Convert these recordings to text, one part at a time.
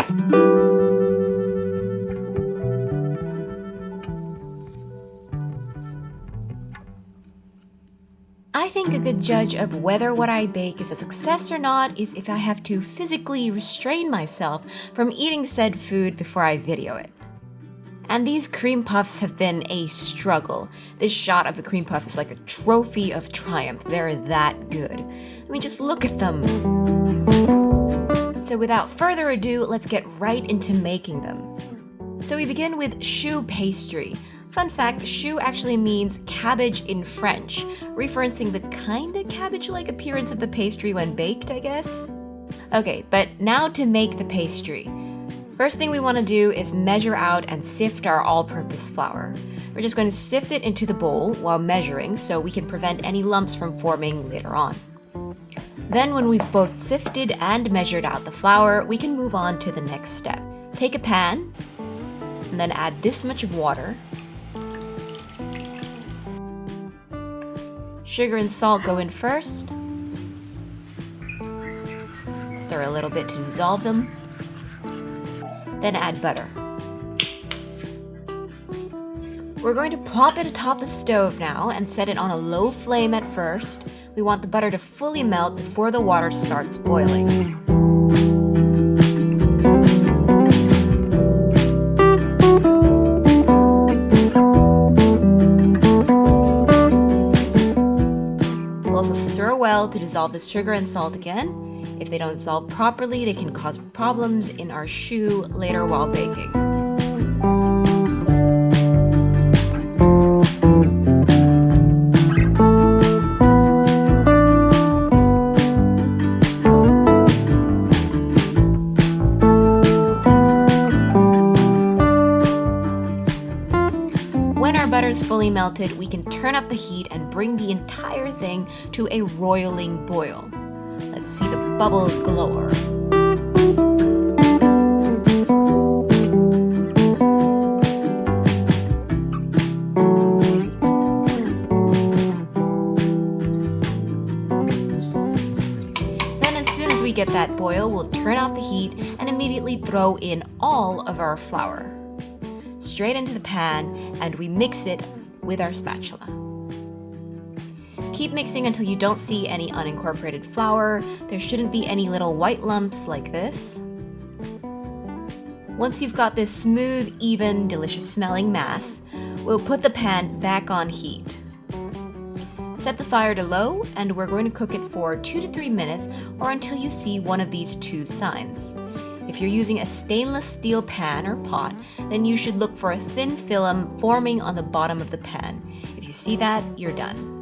I think a good judge of whether what I bake is a success or not is if I have to physically restrain myself from eating said food before I video it. And these cream puffs have been a struggle. This shot of the cream puff is like a trophy of triumph. They're that good. I mean, just look at them. So without further ado, let's get right into making them. So we begin with choux pastry. Fun fact, choux actually means cabbage in French, referencing the kinda cabbage-like appearance of the pastry when baked, I guess? Okay, but now to make the pastry. First thing we want to do is measure out and sift our all-purpose flour. We're just going to sift it into the bowl while measuring so we can prevent any lumps from forming later on. Then when we've both sifted and measured out the flour, we can move on to the next step. Take a pan, and then add this much water. Sugar and salt go in first. Stir a little bit to dissolve them. Then add butter. We're going to plop it atop the stove now and set it on a low flame at first. We want the butter to fully melt before the water starts boiling. We'll also stir well to dissolve the sugar and salt again. If they don't dissolve properly, they can cause problems in our choux later while baking. When our butter is fully melted, we can turn up the heat and bring the entire thing to a roiling boil. Let's see the bubbles galore. Then as soon as we get that boil, we'll turn off the heat and immediately throw in all of our flour. Straight into the pan, and we mix it with our spatula. Keep mixing until you don't see any unincorporated flour. There shouldn't be any little white lumps like this. Once you've got this smooth, even, delicious smelling mass, we'll put the pan back on heat. Set the fire to low, and we're going to cook it for 2 to 3 minutes or until you see one of these two signs. If you're using a stainless steel pan or pot, then you should look for a thin film forming on the bottom of the pan. If you see that, you're done.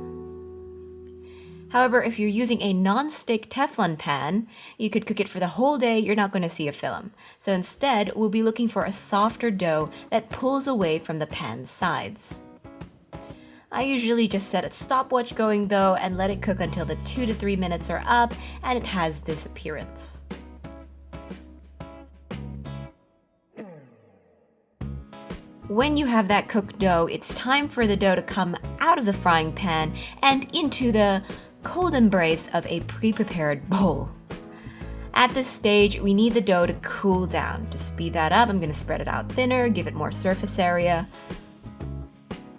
However, if you're using a non-stick Teflon pan, you could cook it for the whole day, you're not going to see a film. So instead, we'll be looking for a softer dough that pulls away from the pan's sides. I usually just set a stopwatch going though and let it cook until the 2 to 3 minutes are up and it has this appearance. When you have that cooked dough, it's time for the dough to come out of the frying pan and into the cold embrace of a pre-prepared bowl. At this stage, we need the dough to cool down. To speed that up, I'm going to spread it out thinner, give it more surface area.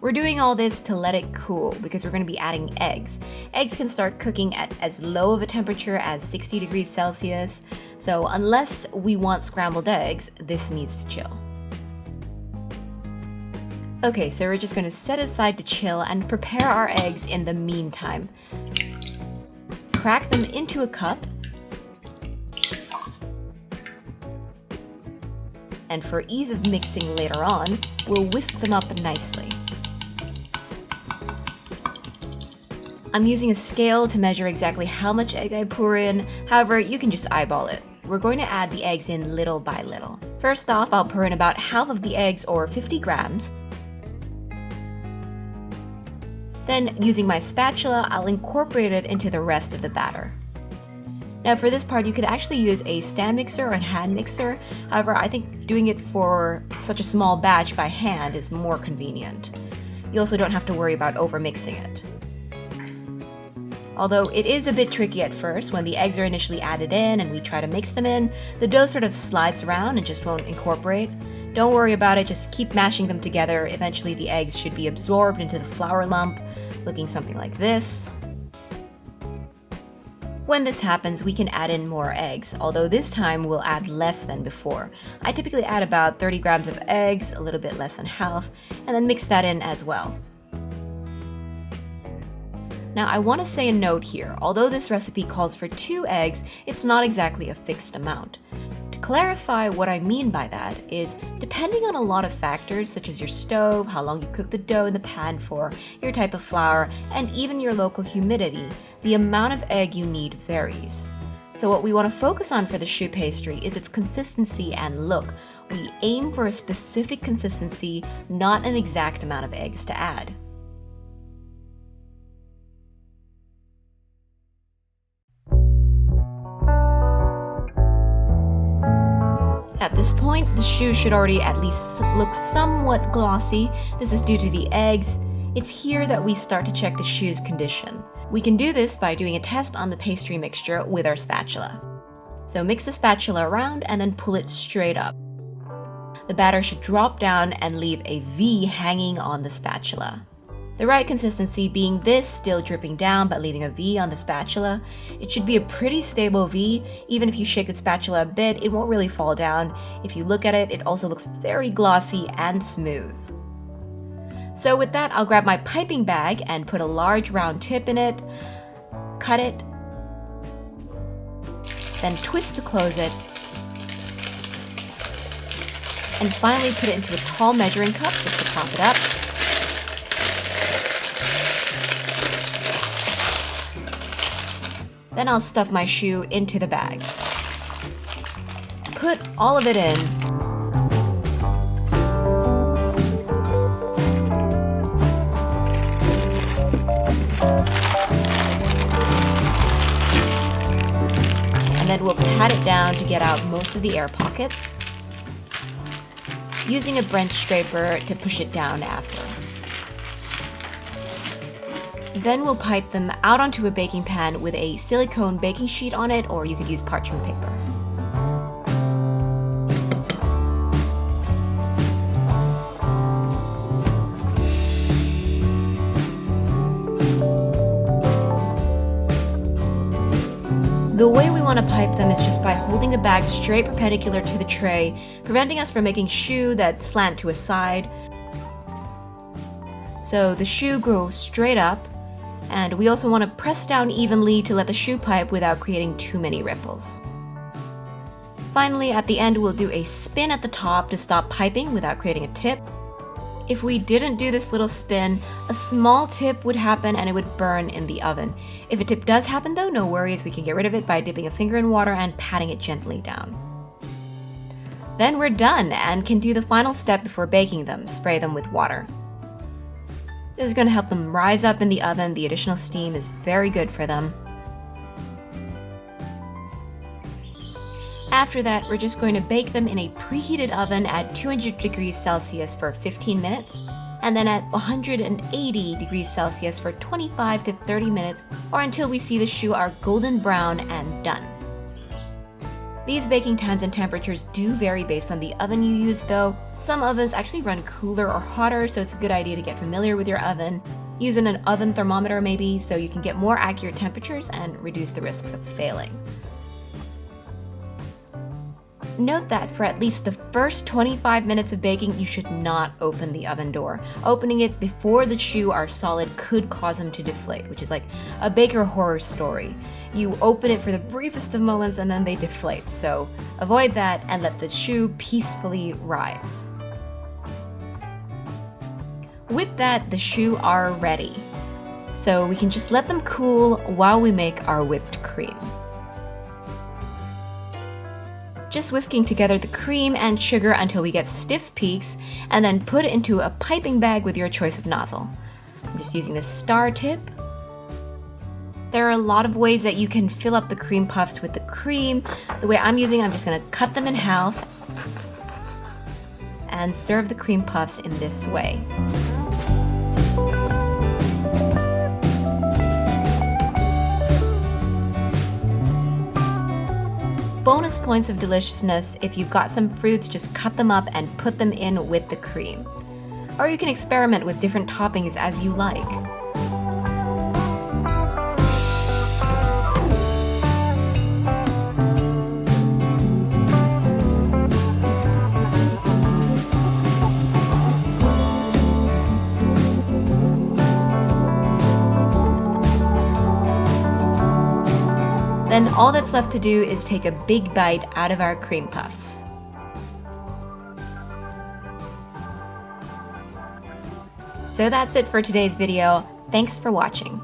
We're doing all this to let it cool because we're going to be adding eggs. Eggs can start cooking at as low of a temperature as 60 degrees Celsius, so unless we want scrambled eggs, this needs to chill. Okay, so we're just going to set it aside to chill and prepare our eggs in the meantime. Crack them into a cup. And for ease of mixing later on, we'll whisk them up nicely. I'm using a scale to measure exactly how much egg I pour in, however, you can just eyeball it. We're going to add the eggs in little by little. First off, I'll pour in about half of the eggs, or 50 grams. Then, using my spatula, I'll incorporate it into the rest of the batter. Now for this part, you could actually use a stand mixer or a hand mixer. However, I think doing it for such a small batch by hand is more convenient. You also don't have to worry about overmixing it. Although it is a bit tricky at first, when the eggs are initially added in and we try to mix them in, the dough sort of slides around and just won't incorporate. Don't worry about it, just keep mashing them together. Eventually the eggs should be absorbed into the flour lump, looking something like this. When this happens, we can add in more eggs, although this time we'll add less than before. I typically add about 30 grams of eggs, a little bit less than half, and then mix that in as well. Now I want to say a note here, although this recipe calls for 2 eggs, it's not exactly a fixed amount. To clarify what I mean by that is, depending on a lot of factors such as your stove, how long you cook the dough in the pan for, your type of flour, and even your local humidity, the amount of egg you need varies. So what we want to focus on for the choux pastry is its consistency and look. We aim for a specific consistency, not an exact amount of eggs to add. At this point, the choux should already at least look somewhat glossy. This is due to the eggs. It's here that we start to check the choux condition. We can do this by doing a test on the pastry mixture with our spatula. So mix the spatula around and then pull it straight up. The batter should drop down and leave a V hanging on the spatula. The right consistency being this, still dripping down but leaving a V on the spatula. It should be a pretty stable V. Even if you shake the spatula a bit, it won't really fall down. If you look at it, it also looks very glossy and smooth. So with that, I'll grab my piping bag and put a large round tip in it, cut it, then twist to close it, and finally put it into a tall measuring cup just to prop it up. Then I'll stuff my choux into the bag. Put all of it in. And then we'll pat it down to get out most of the air pockets, using a French scraper to push it down after. Then we'll pipe them out onto a baking pan with a silicone baking sheet on it, or you could use parchment paper. The way we want to pipe them is just by holding the bag straight perpendicular to the tray, preventing us from making choux that slant to a side. So the choux grows straight up, and we also want to press down evenly to let the choux pipe without creating too many ripples. Finally, at the end, we'll do a spin at the top to stop piping without creating a tip. If we didn't do this little spin, a small tip would happen and it would burn in the oven. If a tip does happen though, no worries, we can get rid of it by dipping a finger in water and patting it gently down. Then we're done and can do the final step before baking them, spray them with water. This is going to help them rise up in the oven. The additional steam is very good for them. After that, we're just going to bake them in a preheated oven at 200 degrees Celsius for 15 minutes, and then at 180 degrees Celsius for 25 to 30 minutes, or until we see the choux are golden brown and done. These baking times and temperatures do vary based on the oven you use though. Some ovens actually run cooler or hotter, so it's a good idea to get familiar with your oven. Use an oven thermometer maybe, so you can get more accurate temperatures and reduce the risks of failing. Note that for at least the first 25 minutes of baking, you should not open the oven door. Opening it before the choux are solid could cause them to deflate, which is like a baker horror story. You open it for the briefest of moments and then they deflate, so avoid that and let the choux peacefully rise. With that, the choux are ready. So we can just let them cool while we make our whipped cream. Just whisking together the cream and sugar until we get stiff peaks, and then put it into a piping bag with your choice of nozzle. I'm just using this star tip. There are a lot of ways that you can fill up the cream puffs with the cream. The way I'm just going to cut them in half and serve the cream puffs in this way. bonus points of deliciousness if you've got some fruits, just cut them up and put them in with the cream. Or you can experiment with different toppings as you like. Then all that's left to do is take a big bite out of our cream puffs. So that's it for today's video. Thanks for watching.